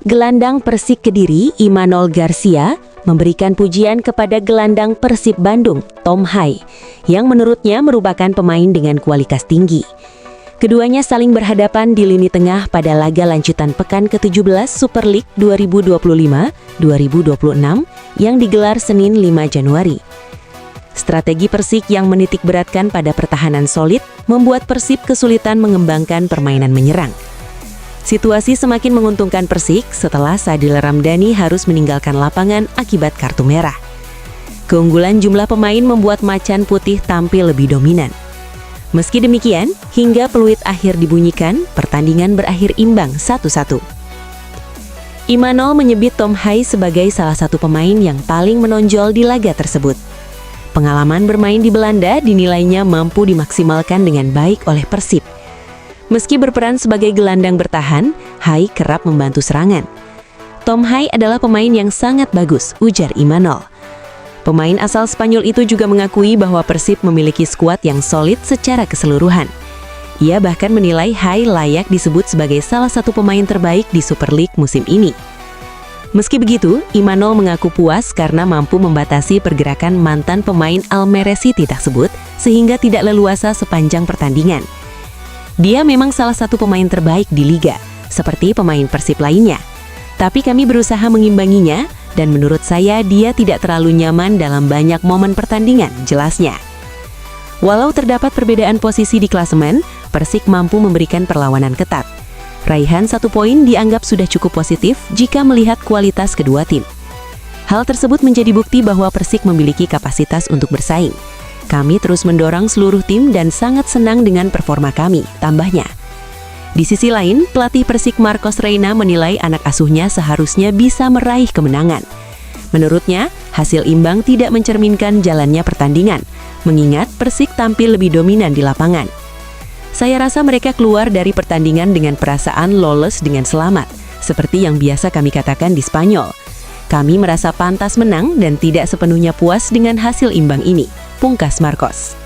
Gelandang Persik Kediri, Imanol Garcia, memberikan pujian kepada gelandang Persib Bandung, Tom Hai, yang menurutnya merupakan pemain dengan kualitas tinggi. Keduanya saling berhadapan di lini tengah pada laga lanjutan pekan ke-17 Super League 2025-2026 yang digelar Senin 5 Januari. Strategi Persik yang menitik beratkan pada pertahanan solid membuat Persib kesulitan mengembangkan permainan menyerang. Situasi semakin menguntungkan Persik setelah Sadil Ramdhani harus meninggalkan lapangan akibat kartu merah. Keunggulan jumlah pemain membuat Macan Putih tampil lebih dominan. Meski demikian, hingga peluit akhir dibunyikan, pertandingan berakhir imbang 1-1. Imanol menyebut Tom Hai sebagai salah satu pemain yang paling menonjol di laga tersebut. Pengalaman bermain di Belanda dinilainya mampu dimaksimalkan dengan baik oleh Persib. Meski berperan sebagai gelandang bertahan, Hai kerap membantu serangan. Tom Hai adalah pemain yang sangat bagus, ujar Imanol. Pemain asal Spanyol itu juga mengakui bahwa Persib memiliki skuad yang solid secara keseluruhan. Ia bahkan menilai Hai layak disebut sebagai salah satu pemain terbaik di Super League musim ini. Meski begitu, Imanol mengaku puas karena mampu membatasi pergerakan mantan pemain Almere City tersebut sehingga tidak leluasa sepanjang pertandingan. Dia memang salah satu pemain terbaik di liga, seperti pemain Persib lainnya. Tapi kami berusaha mengimbanginya, dan menurut saya dia tidak terlalu nyaman dalam banyak momen pertandingan, jelasnya. Walau terdapat perbedaan posisi di klasemen, Persik mampu memberikan perlawanan ketat. Raihan 1 poin dianggap sudah cukup positif jika melihat kualitas kedua tim. Hal tersebut menjadi bukti bahwa Persik memiliki kapasitas untuk bersaing. Kami terus mendorong seluruh tim dan sangat senang dengan performa kami, tambahnya. Di sisi lain, pelatih Persik Marcos Reina menilai anak asuhnya seharusnya bisa meraih kemenangan. Menurutnya, hasil imbang tidak mencerminkan jalannya pertandingan, mengingat Persik tampil lebih dominan di lapangan. Saya rasa mereka keluar dari pertandingan dengan perasaan lolos dengan selamat, seperti yang biasa kami katakan di Spanyol. Kami merasa pantas menang dan tidak sepenuhnya puas dengan hasil imbang ini, pungkas Marcos.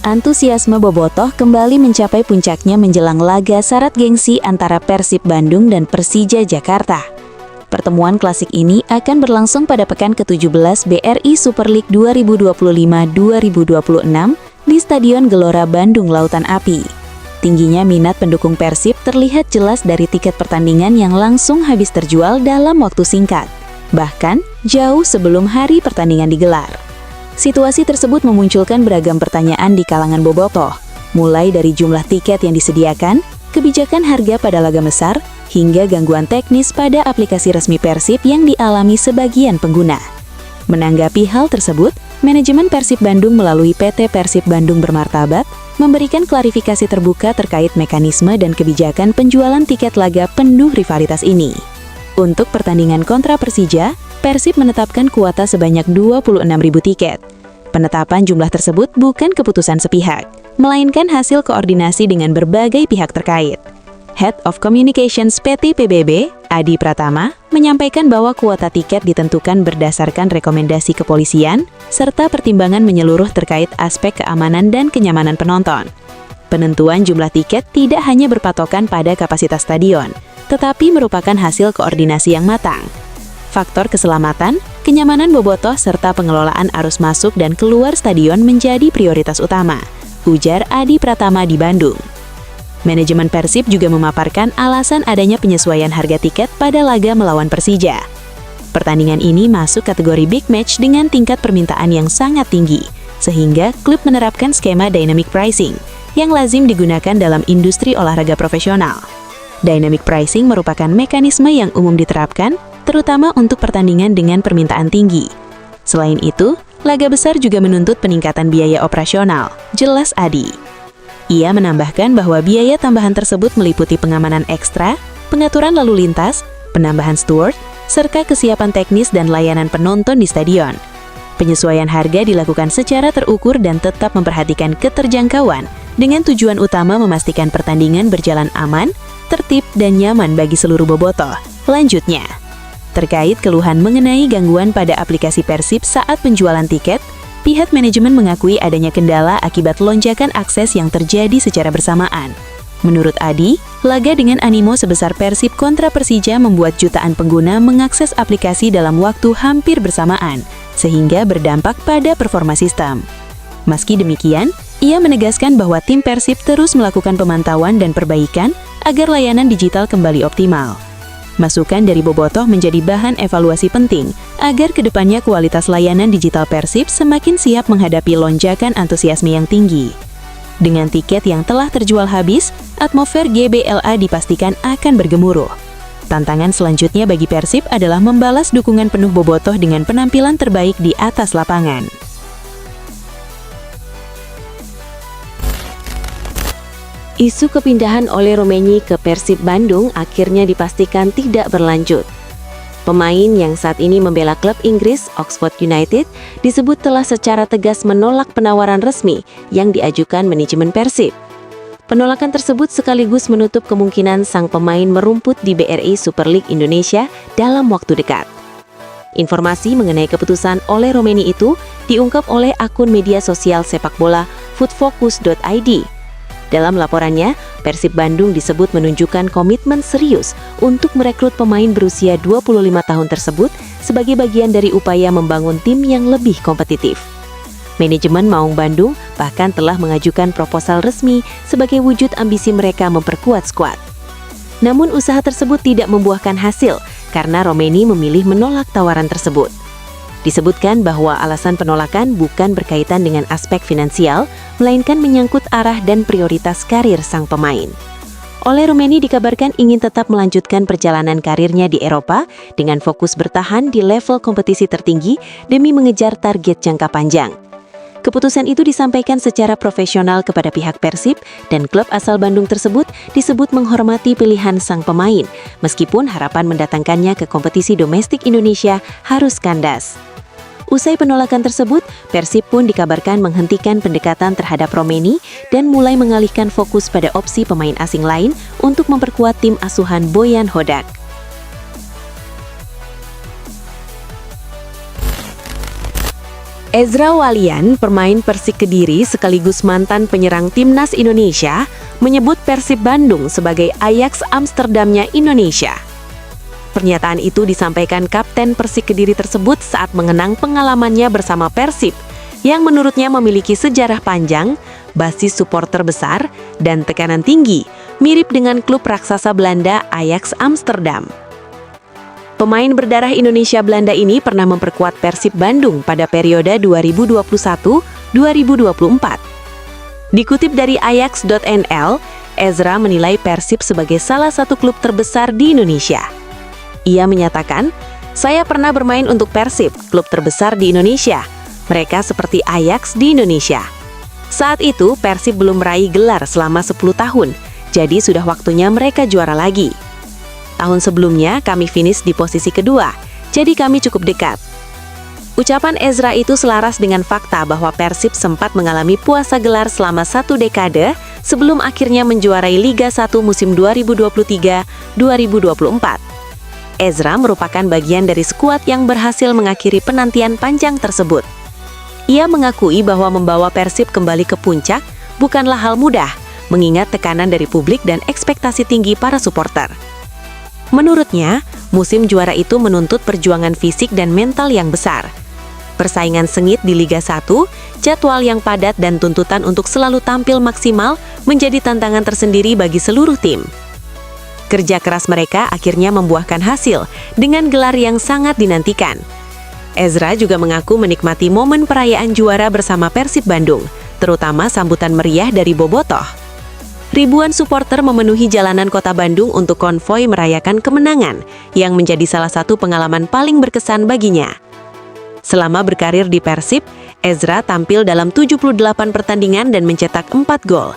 Antusiasme bobotoh kembali mencapai puncaknya menjelang laga syarat gengsi antara Persib Bandung dan Persija Jakarta. Pertemuan klasik ini akan berlangsung pada pekan ke-17 BRI Super League 2025-2026 di Stadion Gelora Bandung Lautan Api. Tingginya minat pendukung Persib terlihat jelas dari tiket pertandingan yang langsung habis terjual dalam waktu singkat, bahkan jauh sebelum hari pertandingan digelar. Situasi tersebut memunculkan beragam pertanyaan di kalangan bobotoh, mulai dari jumlah tiket yang disediakan, kebijakan harga pada laga besar, hingga gangguan teknis pada aplikasi resmi Persib yang dialami sebagian pengguna. Menanggapi hal tersebut, manajemen Persib Bandung melalui PT Persib Bandung Bermartabat memberikan klarifikasi terbuka terkait mekanisme dan kebijakan penjualan tiket laga penuh rivalitas ini. Untuk pertandingan kontra Persija, Persib menetapkan kuota sebanyak 26.000 tiket. Penetapan jumlah tersebut bukan keputusan sepihak, melainkan hasil koordinasi dengan berbagai pihak terkait. Head of Communications PT PBB, Adi Pratama, menyampaikan bahwa kuota tiket ditentukan berdasarkan rekomendasi kepolisian, serta pertimbangan menyeluruh terkait aspek keamanan dan kenyamanan penonton. Penentuan jumlah tiket tidak hanya berpatokan pada kapasitas stadion, tetapi merupakan hasil koordinasi yang matang. Faktor keselamatan, kenyamanan bobotoh, serta pengelolaan arus masuk dan keluar stadion menjadi prioritas utama, ujar Adi Pratama di Bandung. Manajemen Persib juga memaparkan alasan adanya penyesuaian harga tiket pada laga melawan Persija. Pertandingan ini masuk kategori big match dengan tingkat permintaan yang sangat tinggi, sehingga klub menerapkan skema dynamic pricing yang lazim digunakan dalam industri olahraga profesional. Dynamic pricing merupakan mekanisme yang umum diterapkan, terutama untuk pertandingan dengan permintaan tinggi. Selain itu, laga besar juga menuntut peningkatan biaya operasional, jelas Adi. Ia menambahkan bahwa biaya tambahan tersebut meliputi pengamanan ekstra, pengaturan lalu lintas, penambahan steward, serta kesiapan teknis dan layanan penonton di stadion. Penyesuaian harga dilakukan secara terukur dan tetap memperhatikan keterjangkauan, dengan tujuan utama memastikan pertandingan berjalan aman, tertib, dan nyaman bagi seluruh bobotoh. Lanjutnya, terkait keluhan mengenai gangguan pada aplikasi Persib saat penjualan tiket, pihak manajemen mengakui adanya kendala akibat lonjakan akses yang terjadi secara bersamaan. Menurut Adi, laga dengan animo sebesar Persib kontra Persija membuat jutaan pengguna mengakses aplikasi dalam waktu hampir bersamaan, sehingga berdampak pada performa sistem. Meski demikian, ia menegaskan bahwa tim Persib terus melakukan pemantauan dan perbaikan agar layanan digital kembali optimal. Masukan dari Bobotoh menjadi bahan evaluasi penting agar kedepannya kualitas layanan digital Persib semakin siap menghadapi lonjakan antusiasme yang tinggi. Dengan tiket yang telah terjual habis, atmosfer GBLA dipastikan akan bergemuruh. Tantangan selanjutnya bagi Persib adalah membalas dukungan penuh Bobotoh dengan penampilan terbaik di atas lapangan. Isu kepindahan Ole Romaini ke Persib Bandung akhirnya dipastikan tidak berlanjut. Pemain yang saat ini membela klub Inggris, Oxford United, disebut telah secara tegas menolak penawaran resmi yang diajukan manajemen Persib. Penolakan tersebut sekaligus menutup kemungkinan sang pemain merumput di BRI Super League Indonesia dalam waktu dekat. Informasi mengenai keputusan Ole Romaini itu diungkap oleh akun media sosial sepak bola footfocus.id. Dalam laporannya, Persib Bandung disebut menunjukkan komitmen serius untuk merekrut pemain berusia 25 tahun tersebut sebagai bagian dari upaya membangun tim yang lebih kompetitif. Manajemen Maung Bandung bahkan telah mengajukan proposal resmi sebagai wujud ambisi mereka memperkuat skuad. Namun usaha tersebut tidak membuahkan hasil karena Romaini memilih menolak tawaran tersebut. Disebutkan bahwa alasan penolakan bukan berkaitan dengan aspek finansial, melainkan menyangkut arah dan prioritas karir sang pemain. Ole Romaini dikabarkan ingin tetap melanjutkan perjalanan karirnya di Eropa dengan fokus bertahan di level kompetisi tertinggi demi mengejar target jangka panjang. Keputusan itu disampaikan secara profesional kepada pihak Persib dan klub asal Bandung tersebut disebut menghormati pilihan sang pemain, meskipun harapan mendatangkannya ke kompetisi domestik Indonesia harus kandas. Usai penolakan tersebut, Persib pun dikabarkan menghentikan pendekatan terhadap Romaini dan mulai mengalihkan fokus pada opsi pemain asing lain untuk memperkuat tim asuhan Boyan Hodak. Ezra Walian, pemain Persik Kediri sekaligus mantan penyerang timnas Indonesia, menyebut Persib Bandung sebagai Ajax Amsterdamnya Indonesia. Pernyataan itu disampaikan Kapten Persik Kediri tersebut saat mengenang pengalamannya bersama Persib, yang menurutnya memiliki sejarah panjang, basis supporter besar, dan tekanan tinggi, mirip dengan klub raksasa Belanda Ajax Amsterdam. Pemain berdarah Indonesia Belanda ini pernah memperkuat Persib Bandung pada periode 2021-2024. Dikutip dari Ajax.nl, Ezra menilai Persib sebagai salah satu klub terbesar di Indonesia. Ia menyatakan, "Saya pernah bermain untuk Persib, klub terbesar di Indonesia. Mereka seperti Ajax di Indonesia. Saat itu Persib belum meraih gelar selama 10 tahun, jadi sudah waktunya mereka juara lagi. Tahun sebelumnya kami finish di posisi kedua, jadi kami cukup dekat." Ucapan Ezra itu selaras dengan fakta bahwa Persib sempat mengalami puasa gelar selama 1 dekade sebelum akhirnya menjuarai Liga 1 musim 2023-2024. Ezra merupakan bagian dari skuad yang berhasil mengakhiri penantian panjang tersebut. Ia mengakui bahwa membawa Persib kembali ke puncak bukanlah hal mudah, mengingat tekanan dari publik dan ekspektasi tinggi para supporter. Menurutnya, musim juara itu menuntut perjuangan fisik dan mental yang besar. Persaingan sengit di Liga 1, jadwal yang padat dan tuntutan untuk selalu tampil maksimal menjadi tantangan tersendiri bagi seluruh tim. Kerja keras mereka akhirnya membuahkan hasil dengan gelar yang sangat dinantikan. Ezra juga mengaku menikmati momen perayaan juara bersama Persib Bandung, terutama sambutan meriah dari Bobotoh. Ribuan supporter memenuhi jalanan kota Bandung untuk konvoi merayakan kemenangan, yang menjadi salah satu pengalaman paling berkesan baginya. Selama berkarir di Persib, Ezra tampil dalam 78 pertandingan dan mencetak 4 gol.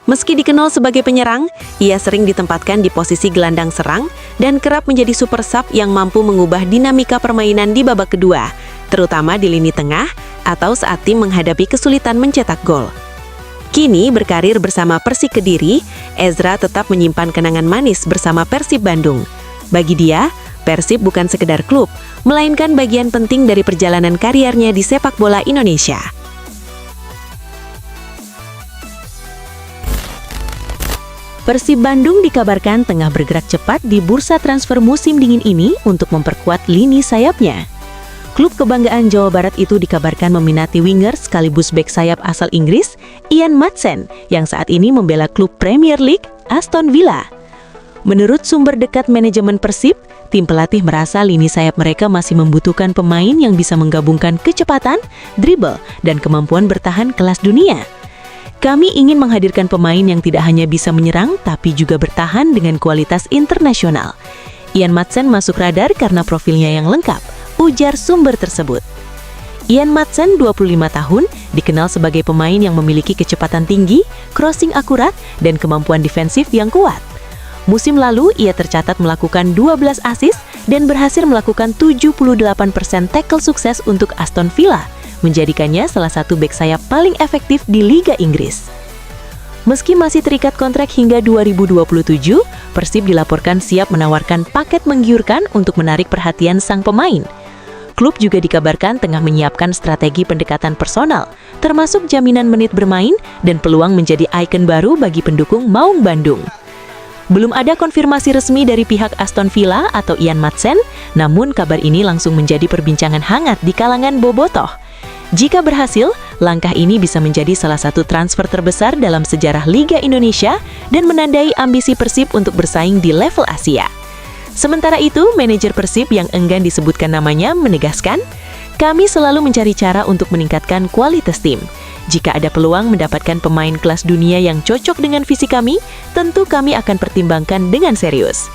Meski dikenal sebagai penyerang, ia sering ditempatkan di posisi gelandang serang dan kerap menjadi super sub yang mampu mengubah dinamika permainan di babak kedua, terutama di lini tengah atau saat tim menghadapi kesulitan mencetak gol. Kini berkarir bersama Persik Kediri, Ezra tetap menyimpan kenangan manis bersama Persib Bandung. Bagi dia, Persib bukan sekedar klub, melainkan bagian penting dari perjalanan karirnya di sepak bola Indonesia. Persib Bandung dikabarkan tengah bergerak cepat di bursa transfer musim dingin ini untuk memperkuat lini sayapnya. Klub kebanggaan Jawa Barat itu dikabarkan meminati winger sekaligus bek sayap asal Inggris, Ian Maatsen, yang saat ini membela klub Premier League, Aston Villa. Menurut sumber dekat manajemen Persib, tim pelatih merasa lini sayap mereka masih membutuhkan pemain yang bisa menggabungkan kecepatan, dribble, dan kemampuan bertahan kelas dunia. Kami ingin menghadirkan pemain yang tidak hanya bisa menyerang, tapi juga bertahan dengan kualitas internasional. Ian Maatsen masuk radar karena profilnya yang lengkap, ujar sumber tersebut. Ian Maatsen, 25 tahun, dikenal sebagai pemain yang memiliki kecepatan tinggi, crossing akurat, dan kemampuan defensif yang kuat. Musim lalu, ia tercatat melakukan 12 assist dan berhasil melakukan 78% tackle sukses untuk Aston Villa, menjadikannya salah satu bek sayap paling efektif di Liga Inggris. Meski masih terikat kontrak hingga 2027, Persib dilaporkan siap menawarkan paket menggiurkan untuk menarik perhatian sang pemain. Klub juga dikabarkan tengah menyiapkan strategi pendekatan personal, termasuk jaminan menit bermain dan peluang menjadi ikon baru bagi pendukung Maung Bandung. Belum ada konfirmasi resmi dari pihak Aston Villa atau Ian Maatsen, namun kabar ini langsung menjadi perbincangan hangat di kalangan bobotoh. Jika berhasil, langkah ini bisa menjadi salah satu transfer terbesar dalam sejarah Liga Indonesia dan menandai ambisi Persib untuk bersaing di level Asia. Sementara itu, manajer Persib yang enggan disebutkan namanya menegaskan, "Kami selalu mencari cara untuk meningkatkan kualitas tim. Jika ada peluang mendapatkan pemain kelas dunia yang cocok dengan visi kami, tentu kami akan pertimbangkan dengan serius."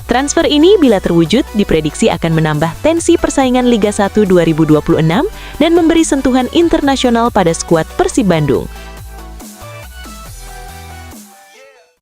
Transfer ini bila terwujud diprediksi akan menambah tensi persaingan Liga 1 2026 dan memberi sentuhan internasional pada skuad Persib Bandung.